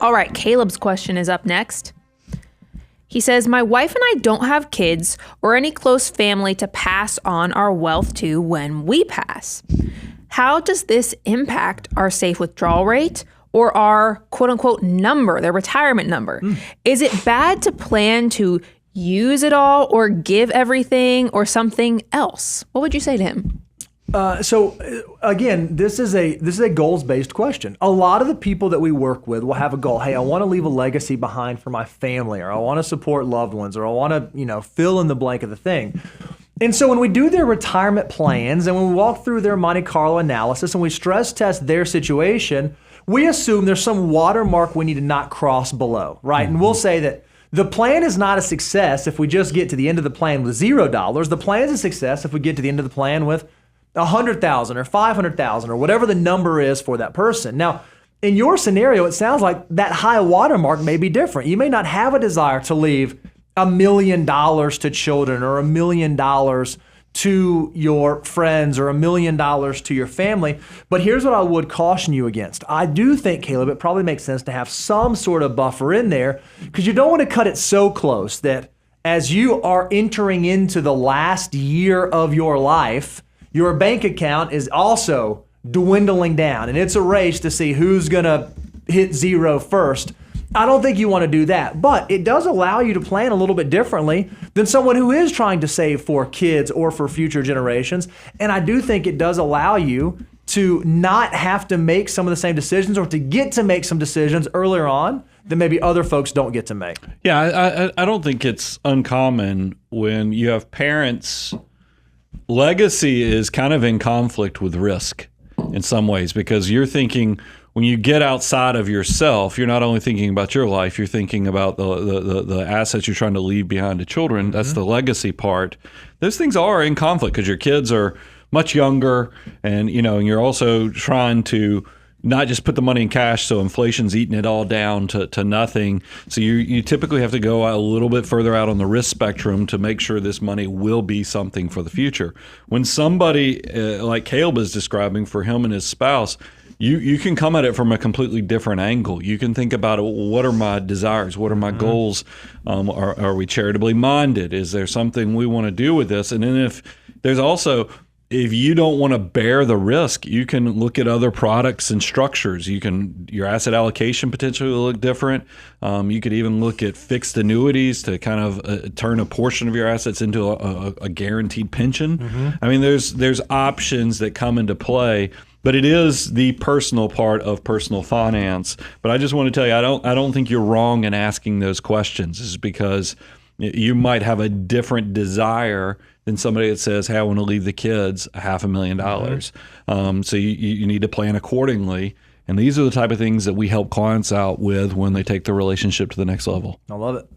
All right, Caleb's question is up next. He says, my wife and I don't have kids or any close family to pass on our wealth to when we pass. How does this impact our safe withdrawal rate or our quote unquote number, their retirement number? Is it bad to plan to use it all or give everything or something else? What would you say to him? So again, this is a goals-based question. A lot of the people that we work with will have a goal. Hey, I want to leave a legacy behind for my family, or I want to support loved ones, or I want to, fill in the blank of the thing. And so when we do their retirement plans and when we walk through their Monte Carlo analysis and we stress test their situation, we assume there's some watermark we need to not cross below, right? And we'll say that the plan is not a success if we just get to the end of the plan with $0. The plan is a success if we get to the end of the plan with $100,000 or $500,000 or whatever the number is for that person. Now, in your scenario, it sounds like that high watermark may be different. You may not have a desire to leave $1 million to children or $1 million to your friends or $1 million to your family. But here's what I would caution you against. I do think, Caleb, it probably makes sense to have some sort of buffer in there because you don't want to cut it so close that as you are entering into the last year of your life, your bank account is also dwindling down, and it's a race to see who's going to hit zero first. I don't think you want to do that, but it does allow you to plan a little bit differently than someone who is trying to save for kids or for future generations. And I do think it does allow you to not have to make some of the same decisions or to get to make some decisions earlier on that maybe other folks don't get to make. Yeah, I don't think it's uncommon when you have parents. Legacy is kind of in conflict with risk in some ways because you're thinking when you get outside of yourself, you're not only thinking about your life, you're thinking about the assets you're trying to leave behind to children. That's the legacy part. Those things are in conflict because your kids are much younger and you're also trying to not just put the money in cash so inflation's eating it all down to nothing. So you typically have to go a little bit further out on the risk spectrum to make sure this money will be something for the future. When somebody like Caleb is describing for him and his spouse, you can come at it from a completely different angle. You can think about what are my desires? What are my goals? Are we charitably minded? Is there something we want to do with this? And then if you don't want to bear the risk, you can look at other products and structures. Your asset allocation potentially will look different. You could even look at fixed annuities to kind of turn a portion of your assets into a guaranteed pension. I mean, there's options that come into play, but it is the personal part of personal finance. But I just want to tell you, I don't think you're wrong in asking those questions. It's because you might have a different desire than somebody that says, hey, I want to leave the kids $500,000. So you need to plan accordingly. And these are the type of things that we help clients out with when they take the relationship to the next level. I love it.